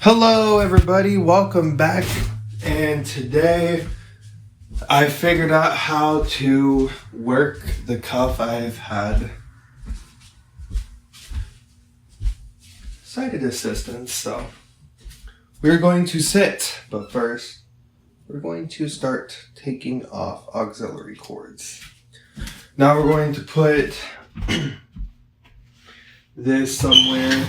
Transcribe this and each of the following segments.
Hello everybody, welcome back, and today I figured out how to work the cuff. I've had sighted assistance, so we're going to sit, but first we're going to start taking off auxiliary cords. Now we're going to put this somewhere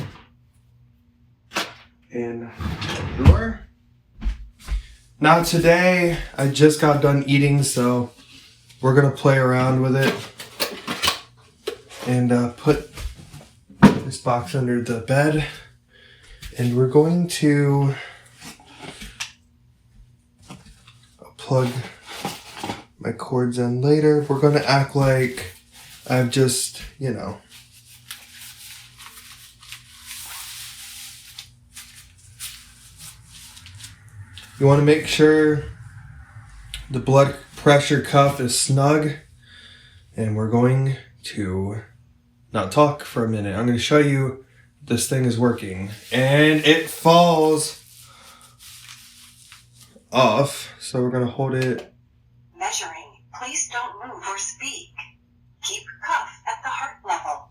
in the drawer. Now today I just got done eating, so we're gonna play around with it and put this box under the bed, and we're going to plug my cords in later. We're gonna act like I've just, you want to make sure the blood pressure cuff is snug, and we're going to not talk for a minute. I'm going to show you this thing is working, and it falls off, so we're going to hold it. Measuring. Please don't move or speak. Keep cuff at the heart level.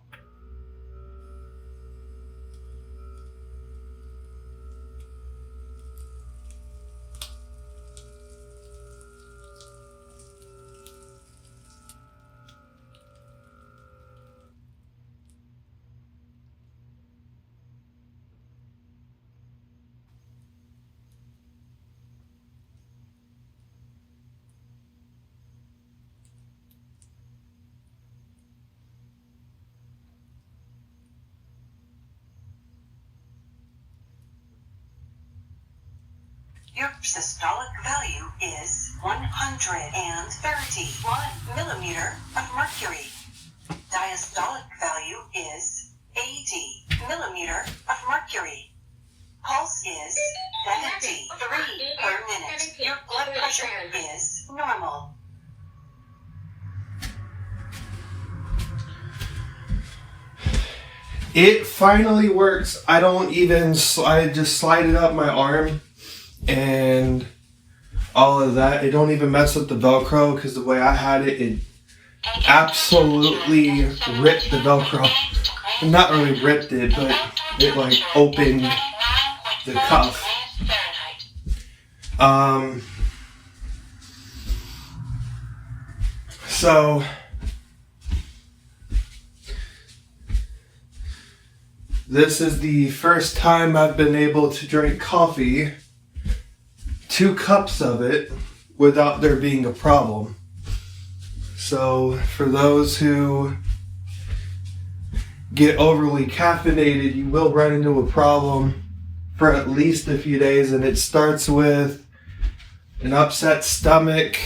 Your systolic value is 131 millimeter of mercury. Diastolic value is 80 millimeter of mercury. Pulse is 73 per minute. Your blood pressure is normal. It finally works. I just slide it up my arm and all of that. It don't even mess with the Velcro, because the way I had it, it absolutely ripped the Velcro. Not really ripped it, but it like opened the cuff. So this is the first time I've been able to drink coffee, 2 cups of it, without there being a problem. So for those who get overly caffeinated, you will run into a problem for at least a few days, and it starts with an upset stomach,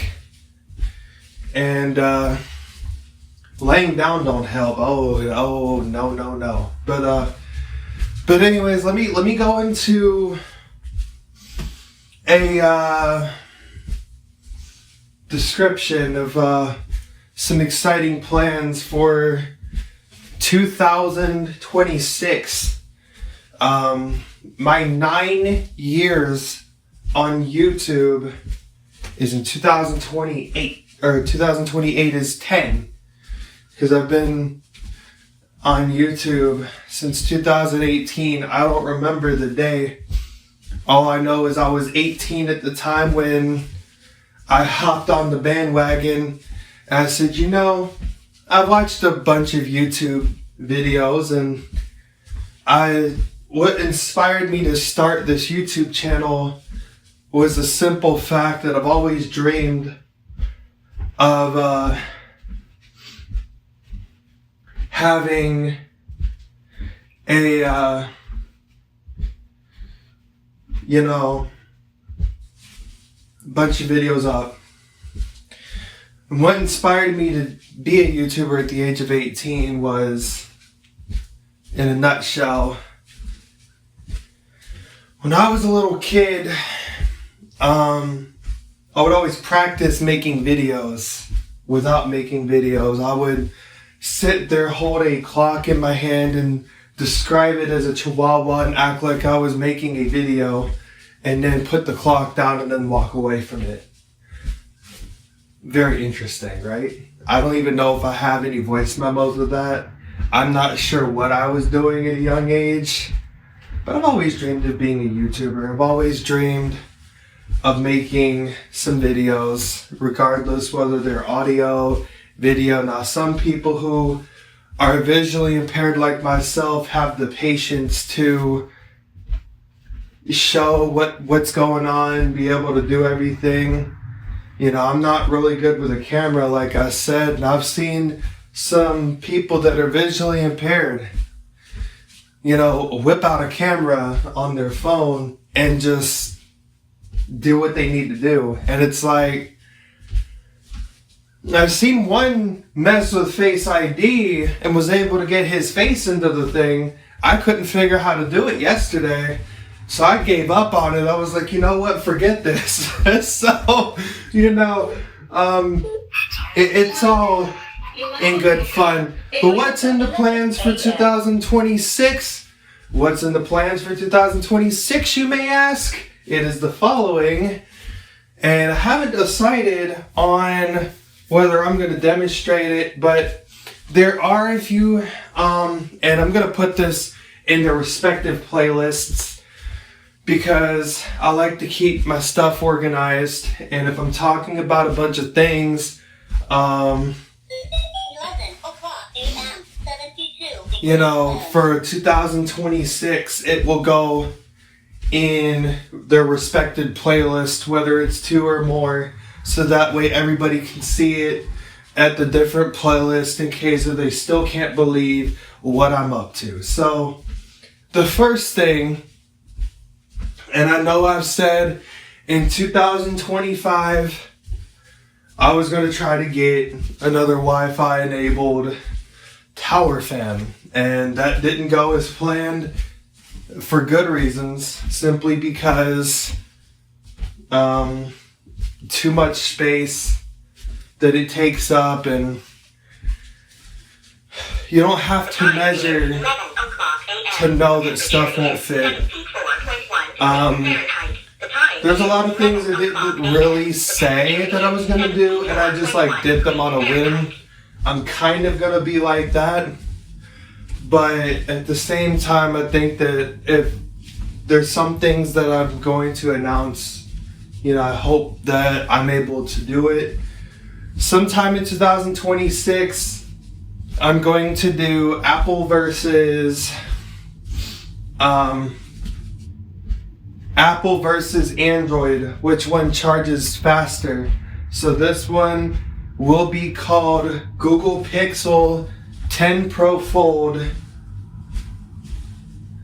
and laying down don't help. Oh no. But anyways, let me go into a description of some exciting plans for 2026. My 9 years on YouTube is in 2028, or 2028 is 10, because I've been on YouTube since 2018. I don't remember the day. All I know is I was 18 at the time when I hopped on the bandwagon, and I said, I watched a bunch of YouTube videos, and what inspired me to start this YouTube channel was the simple fact that I've always dreamed of having a bunch of videos up. And what inspired me to be a YouTuber at the age of 18 was, in a nutshell, when I was a little kid, I would always practice making videos without making videos. I would sit there, hold a clock in my hand, and describe it as a chihuahua and act like I was making a video and then put the clock down and then walk away from it. Very interesting, right? I don't even know if I have any voice memos of that. I'm not sure what I was doing at a young age, but I've always dreamed of being a YouTuber. I've always dreamed of making some videos, regardless whether they're audio, video. Now, some people who are visually impaired like myself have the patience to show what's going on, be able to do everything. You know, I'm not really good with a camera, like I said, and I've seen some people that are visually impaired, you know, whip out a camera on their phone and just do what they need to do. And it's like, I've seen one mess with Face ID and was able to get his face into the thing. I couldn't figure how to do it yesterday, so I gave up on it. I was like, you know what, forget this. So, you know, it's all in good fun. But what's in the plans for 2026? What's in the plans for 2026, you may ask? It is the following, and I haven't decided on whether I'm going to demonstrate it, but there are a few, and I'm going to put this in the respective playlists because I like to keep my stuff organized, and if I'm talking about a bunch of things, 11 o'clock a.m. 72. You know, for 2026, it will go in their respected playlist, whether it's 2 or more, so that way everybody can see it at the different playlist in case if they still can't believe what I'm up to. So, the first thing, and I know I've said in 2025, I was going to try to get another Wi-Fi enabled tower fan, and that didn't go as planned for good reasons, simply because too much space that it takes up, and you don't have to measure to know that stuff won't fit. There's a lot of things that didn't really say that I was going to do, and I just like did them on a whim. I'm kind of going to be like that, but at the same time, I think that if there's some things that I'm going to announce, you know, I hope that I'm able to do it. Sometime in 2026, I'm going to do Apple versus Android, which one charges faster. So this one will be called Google Pixel 10 Pro Fold.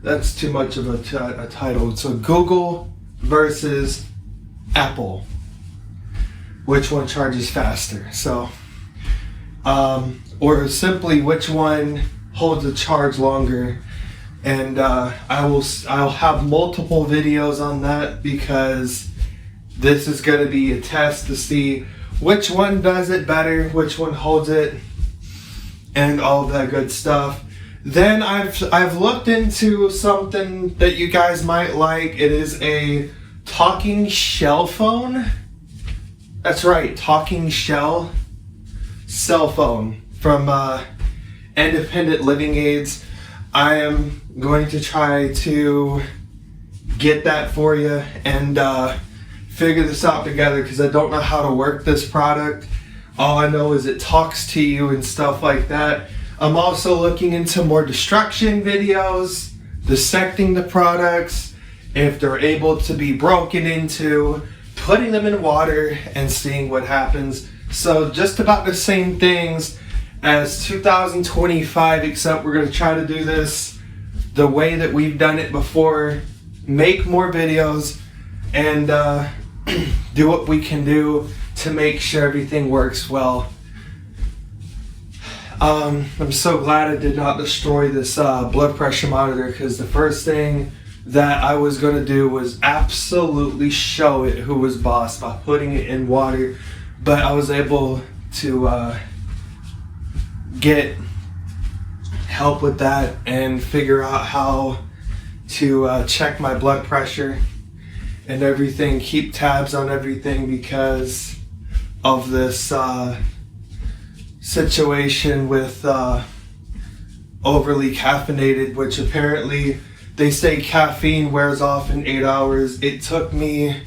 That's too much of a title. So Google versus Apple. Which one charges faster? So, or simply which one holds a charge longer. And I'll have multiple videos on that because this is going to be a test to see which one does it better, which one holds it, and all of that good stuff. Then I've looked into something that you guys might like. It is a talking shell phone. That's right, talking shell cell phone from Independent Living Aids. I am going to try to get that for you and figure this out together because I don't know how to work this product. All I know is it talks to you and stuff like that. I'm also looking into more destruction videos, dissecting the products, if they're able to be broken into, putting them in water and seeing what happens. So just about the same things as 2025, except we're going to try to do this the way that we've done it before, make more videos, and do what we can do to make sure everything works well. I'm so glad I did not destroy this blood pressure monitor, because the first thing that I was going to do was absolutely show it who was boss by putting it in water, but I was able to help with that and figure out how to check my blood pressure and everything, keep tabs on everything because of this situation with overly caffeinated, which apparently they say caffeine wears off in 8 hours. It took me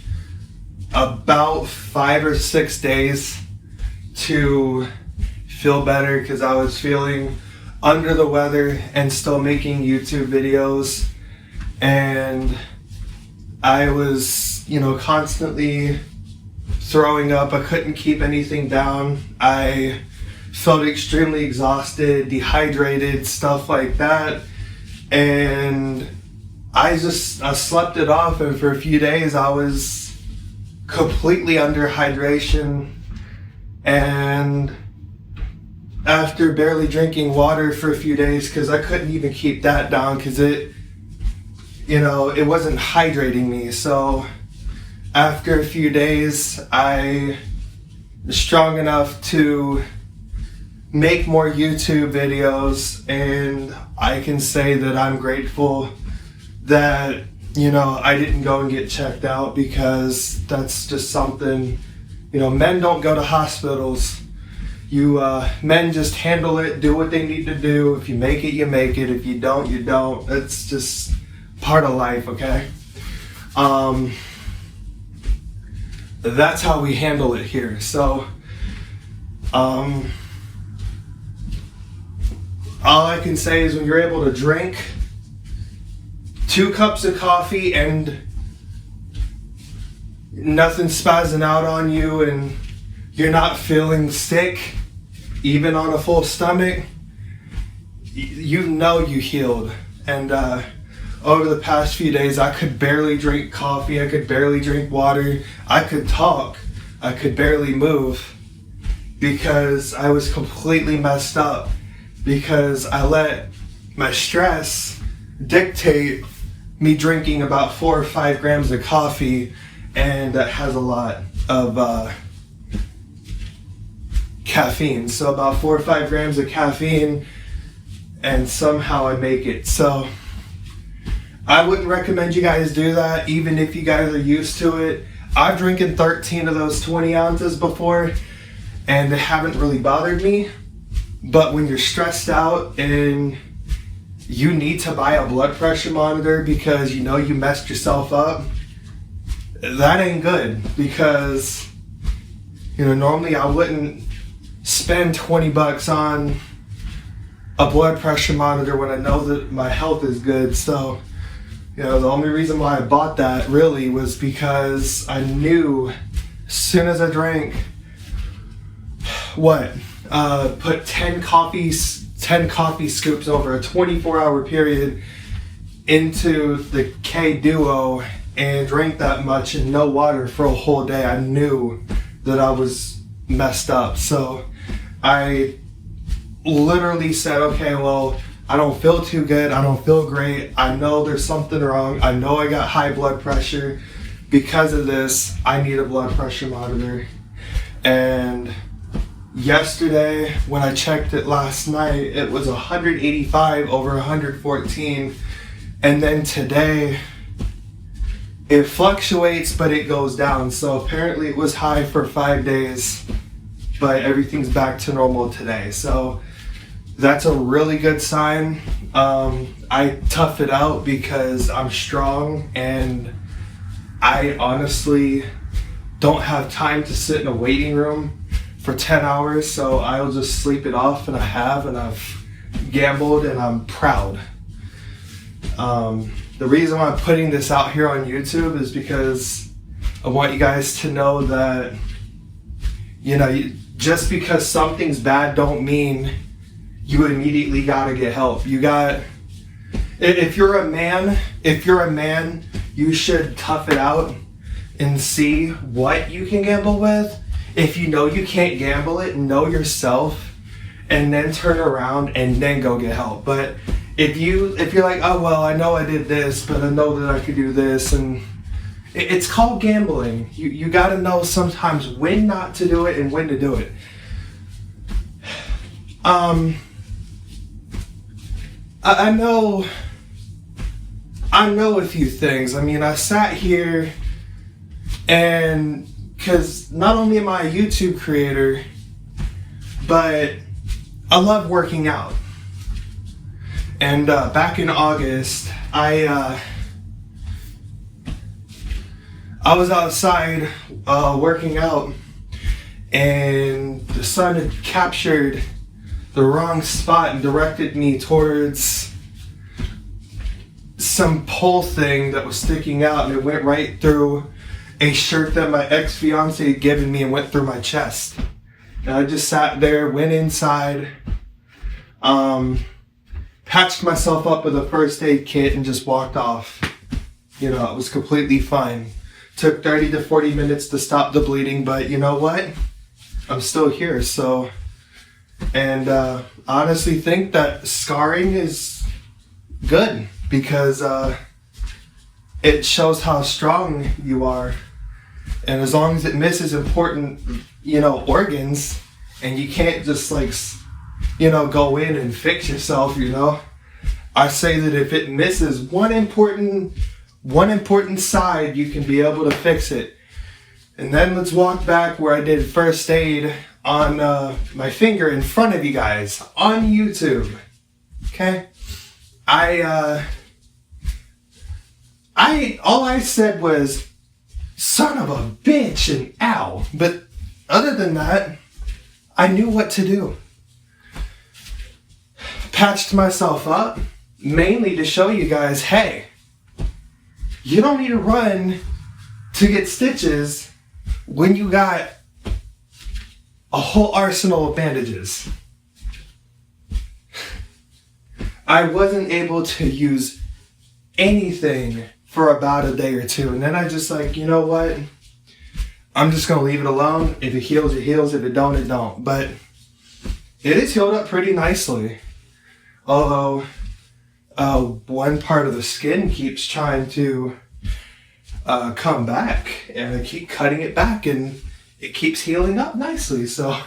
about 5 or 6 days to feel better because I was feeling under the weather and still making YouTube videos, and I was, constantly throwing up. I couldn't keep anything down. I felt extremely exhausted, dehydrated, stuff like that, and I slept it off, and for a few days I was completely under hydration, and after barely drinking water for a few days because I couldn't even keep that down because it wasn't hydrating me. So after a few days, I was strong enough to make more YouTube videos, and I can say that I'm grateful that, I didn't go and get checked out because that's just something, men don't go to hospitals. Men just handle it, do what they need to do. If you make it, you make it. If you don't, you don't. It's just part of life, okay? That's how we handle it here. So, all I can say is when you're able to drink 2 cups of coffee and nothing spazzing out on you and you're not feeling sick, even on a full stomach, you healed. And over the past few days, I could barely drink coffee, I could barely drink water, I could talk, I could barely move because I was completely messed up because I let my stress dictate me drinking about 4 or 5 grams of coffee, and that has a lot of caffeine. So about 4 or 5 grams of caffeine, and somehow I make it. So I wouldn't recommend you guys do that, even if you guys are used to it. I've drinking 13 of those 20 ounces before, and they haven't really bothered me. But when you're stressed out and you need to buy a blood pressure monitor because you messed yourself up, that ain't good, because normally I wouldn't spend $20 on a blood pressure monitor when I know that my health is good. So the only reason why I bought that really was because I knew as soon as I drank put 10 coffee scoops over a 24-hour period into the K Duo and drank that much and no water for a whole day, I knew that I was messed up. So I literally said, okay, well, I don't feel too good, I don't feel great, I know there's something wrong, I know I got high blood pressure. Because of this, I need a blood pressure monitor. And yesterday, when I checked it last night, it was 185 over 114. And then today, it fluctuates, but it goes down. So apparently it was high for 5 days, but everything's back to normal today. So that's a really good sign. I tough it out because I'm strong, and I honestly don't have time to sit in a waiting room for 10 hours, so I'll just sleep it off, and I've gambled, and I'm proud. The reason why I'm putting this out here on YouTube is because I want you guys to know that, just because something's bad don't mean you immediately gotta get help. If you're a man, you should tough it out and see what you can gamble with. If you know you can't gamble it, know yourself, and then turn around and then go get help. But if you're like, oh well, I know I did this, but I know that I could do this, and it's called gambling. You got to know sometimes when not to do it and when to do it. I know a few things. I mean, I sat here and because not only am I a YouTube creator, but I love working out. And back in August, I was outside working out, and the sun had captured the wrong spot and directed me towards some pole thing that was sticking out, and it went right through a shirt that my ex-fiance had given me and went through my chest. And I just sat there, went inside, patched myself up with a first aid kit and just walked off. You know, it was completely fine. Took 30 to 40 minutes to stop the bleeding, but you know what? I'm still here, so. And I honestly think that scarring is good because it shows how strong you are. And as long as it misses important, organs, and you can't just go in and fix yourself, I say that if it misses one important side, you can be able to fix it. And then let's walk back where I did first aid on my finger in front of you guys on YouTube. Okay? All I said was, son of a bitch and ow. But other than that, I knew what to do. Patched myself up, mainly to show you guys, hey, you don't need to run to get stitches when you got a whole arsenal of bandages. I wasn't able to use anything for about a day or two. And then I just you know what? I'm just going to leave it alone. If it heals, it heals. If it don't, it don't. But it is healed up pretty nicely. Although one part of the skin keeps trying to come back. And I keep cutting it back and it keeps healing up nicely. So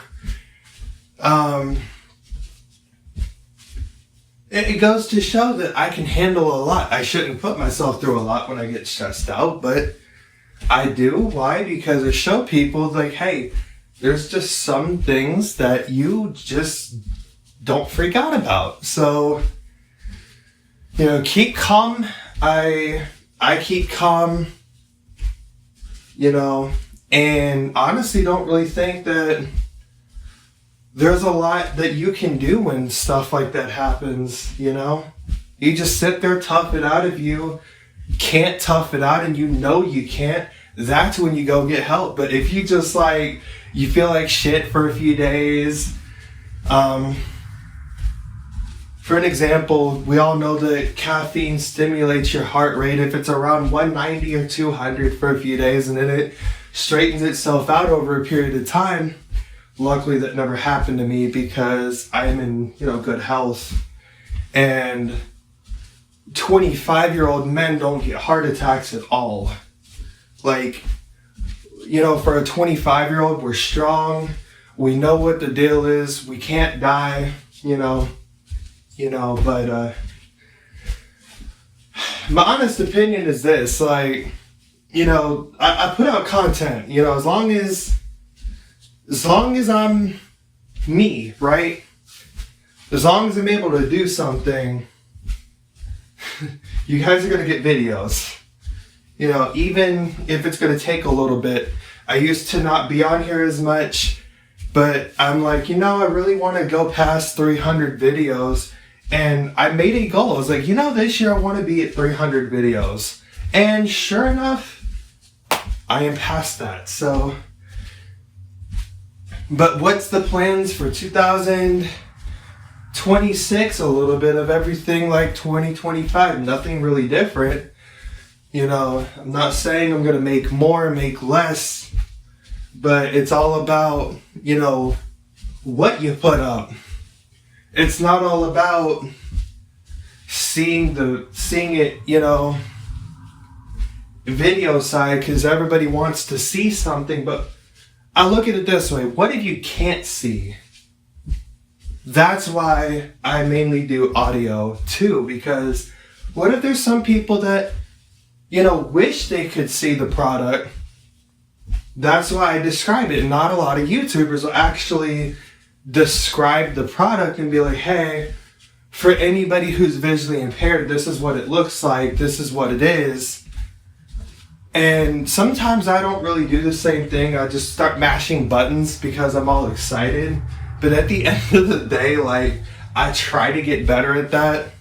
it goes to show that I can handle a lot. I shouldn't put myself through a lot when I get stressed out, but I do. Why? Because I show people hey, there's just some things that you just don't freak out about. So, keep calm. I keep calm, and honestly don't really think that there's a lot that you can do when stuff like that happens, You just sit there, tough it out. If you can't tough it out and you can't, that's when you go get help. But if you just you feel like shit for a few days, for an example, we all know that caffeine stimulates your heart rate if it's around 190 or 200 for a few days, and then it straightens itself out over a period of time. Luckily, that never happened to me because I'm in, good health. And 25-year-old men don't get heart attacks at all. For a 25-year-old, we're strong. We know what the deal is. We can't die, but my honest opinion is this, I put out content, as long as I'm me, right? As long as I'm able to do something, you guys are going to get videos. Even if it's going to take a little bit. I used to not be on here as much, but I'm I really want to go past 300 videos. And I made a goal. I was this year I want to be at 300 videos. And sure enough, I am past that. So, but what's the plans for 2026? A little bit of everything like 2025. Nothing really different. I'm not saying I'm going to make more, make less. But it's all about, what you put up. It's not all about seeing it, video side, because everybody wants to see something, but I look at it this way. What if you can't see? that's why I mainly do audio too, because what if there's some people that, wish they could see the product? That's why I describe it. Not a lot of YouTubers will actually describe the product and be like, hey, for anybody who's visually impaired, this is what it looks like, this is what it is. And sometimes I don't really do the same thing. I just start mashing buttons because I'm all excited. But at the end of the day, like, I try to get better at that.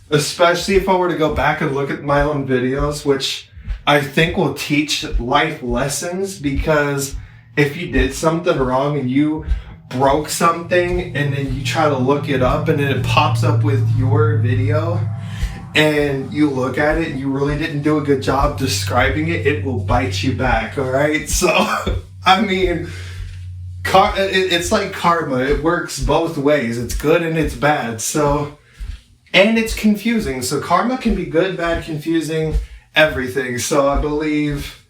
Especially if I were to go back and look at my own videos, which I think will teach life lessons, because if you did something wrong and you broke something and then you try to look it up and then it pops up with your video and you look at it and you really didn't do a good job describing it, it will bite you back, all right? So, I mean, it's like karma. It works both ways. It's good and it's bad. So, and it's confusing. So karma can be good, bad, confusing, everything. So I believe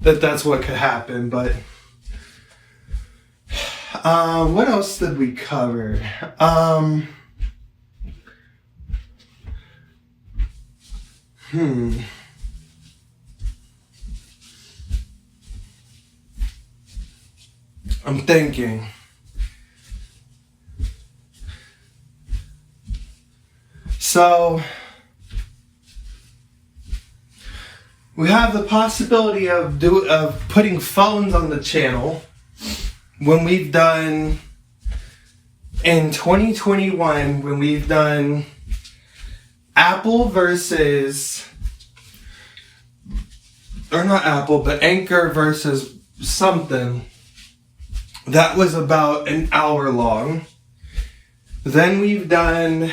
that that's what could happen. But what else did we cover? I'm thinking. So, we have the possibility of putting phones on the channel when we've done, in 2021, when we've done Apple versus, or not Apple, but Anchor versus something. That was about an hour long. Then we've done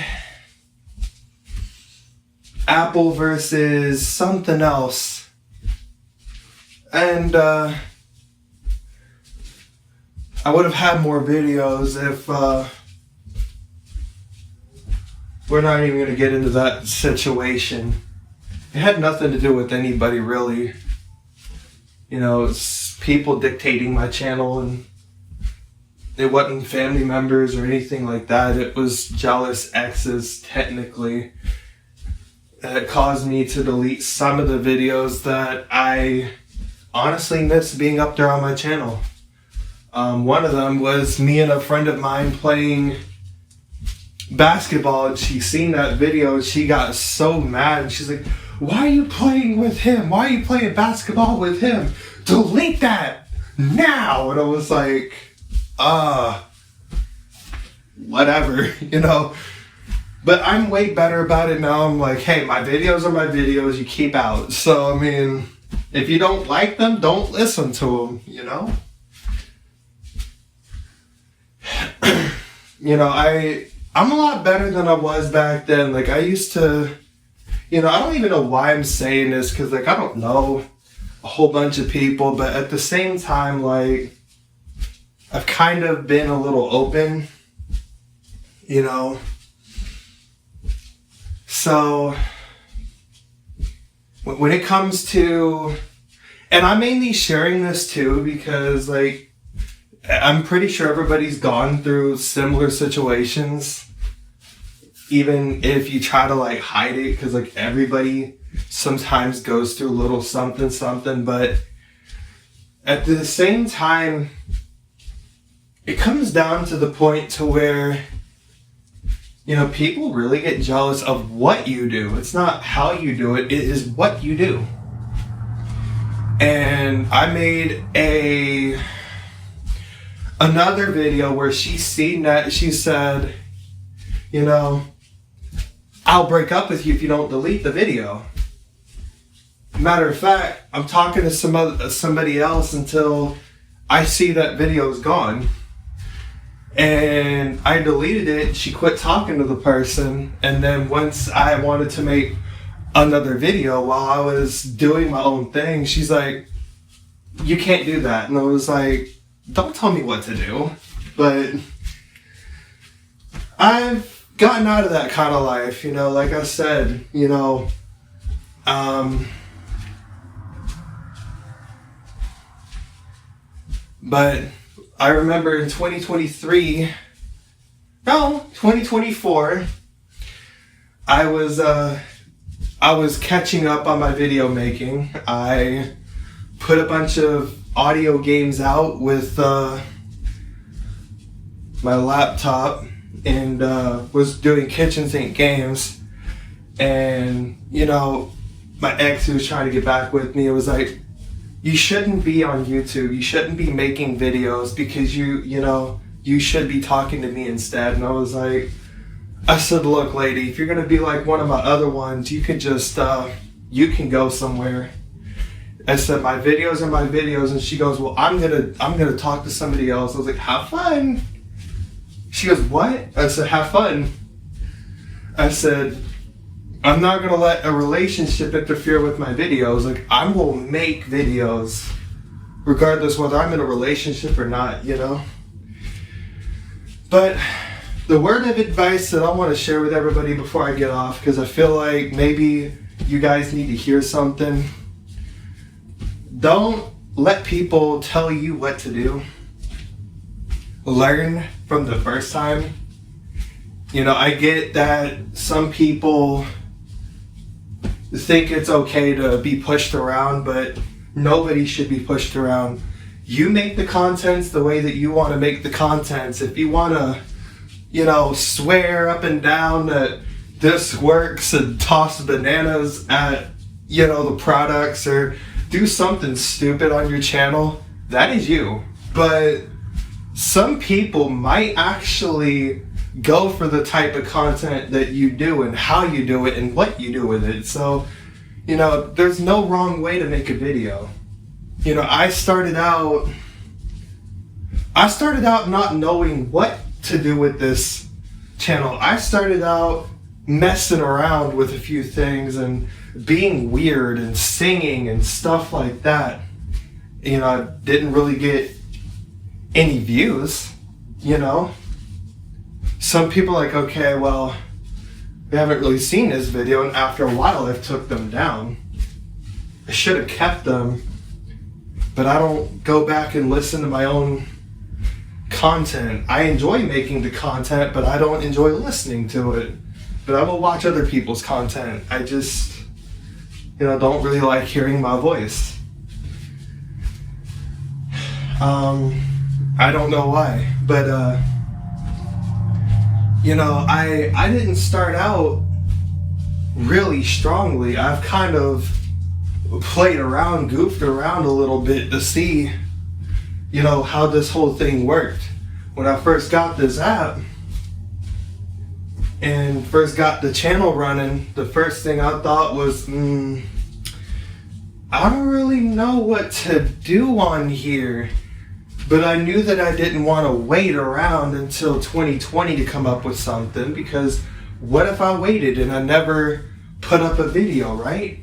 Apple versus something else. And I would have had more videos if we're not even going to get into that situation. It had nothing to do with anybody, really. It's people dictating my channel, and it wasn't family members or anything like that. It was jealous exes, technically. That caused me to delete some of the videos that I honestly miss being up there on my channel. One of them was me and a friend of mine playing basketball, and she seen that video and she got so mad, and she's like, why are you playing with him? Why are you playing basketball with him? Delete that now! And I was like, whatever, But I'm way better about it now. I'm like, hey, my videos are my videos, you keep out. So, I mean, if you don't like them, don't listen to them, I'm a lot better than I was back then. Like, I used to, I don't even know why I'm saying this, because, like, I don't know a whole bunch of people, but at the same time, like, I've kind of been a little open, So, when it comes to, and I'm mainly sharing this too because, like, I'm pretty sure everybody's gone through similar situations, even if you try to, like, hide it, because, like, everybody sometimes goes through a little something, but at the same time, it comes down to the point to where, people really get jealous of what you do. It's not how you do it, it is what you do. And I made another video where she seen that, she said, I'll break up with you if you don't delete the video. Matter of fact, I'm talking to somebody else until I see that video is gone. And I deleted it. She quit talking to the person. And then once I wanted to make another video while I was doing my own thing, she's like, you can't do that. And I was like, don't tell me what to do. But I've gotten out of that kind of life, like I said, but I remember in 2023, no, 2024, I was catching up on my video making. I put a bunch of audio games out with my laptop and was doing kitchen sink games. And, you know, my ex who was trying to get back with me, it was like, you shouldn't be on YouTube. You shouldn't be making videos because you should be talking to me instead. And I said, look, lady, if you're going to be like one of my other ones, you can just, you can go somewhere. I said, my videos are my videos. And she goes, well, I'm going to talk to somebody else. I was like, have fun. She goes, what? I said, have fun. I said, I'm not going to let a relationship interfere with my videos. Like, I will make videos regardless whether I'm in a relationship or not, you know? But the word of advice that I want to share with everybody before I get off, because I feel like maybe you guys need to hear something. Don't let people tell you what to do. Learn from the first time. You know, I get that some people think it's okay to be pushed around, but nobody should be pushed around. You make the contents the way that you want to make the contents. If you want to, you know, swear up and down that this works and toss bananas at, you know, the products or do something stupid on your channel, that is you. But some people might actually go for the type of content that you do and how you do it and what you do with it. So, you know, there's no wrong way to make a video. You know, I started out not knowing what to do with this channel. I started out messing around with a few things and being weird and singing and stuff like that. You know, I didn't really get any views, you know. Some people are like, okay, well, they haven't really seen this video, and after a while I took them down. I should have kept them, but I don't go back and listen to my own content. I enjoy making the content, but I don't enjoy listening to it. But I will watch other people's content. I just, you know, don't really like hearing my voice. I don't know why, but you know, I didn't start out really strongly. I've kind of played around, goofed around a little bit to see, you know, how this whole thing worked. When I first got this app and first got the channel running, the first thing I thought was, I don't really know what to do on here. But I knew that I didn't want to wait around until 2020 to come up with something, because what if I waited and I never put up a video, right?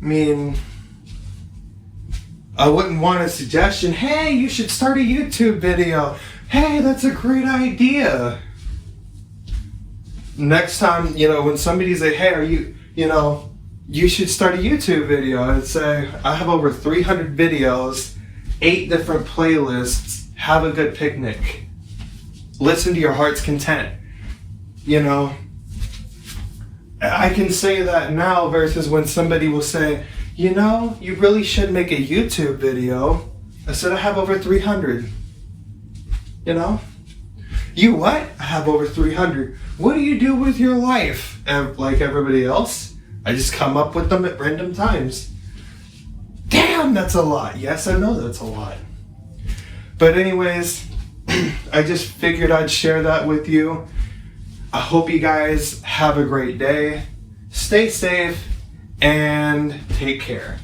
I mean, I wouldn't want a suggestion, hey, you should start a YouTube video. Hey, that's a great idea. Next time, you know, when somebody's like, hey, are you, you know, you should start a YouTube video. I'd say, I have over 300 videos, 8 different playlists, have a good picnic. Listen to your heart's content. You know, I can say that now versus when somebody will say, you know, you really should make a YouTube video. I said, I have over 300. You know? You what? I have over 300. What do you do with your life? Like everybody else, I just come up with them at random times. Damn, that's a lot. Yes, I know that's a lot. But anyways, I just figured I'd share that with you. I hope you guys have a great day. Stay safe and take care.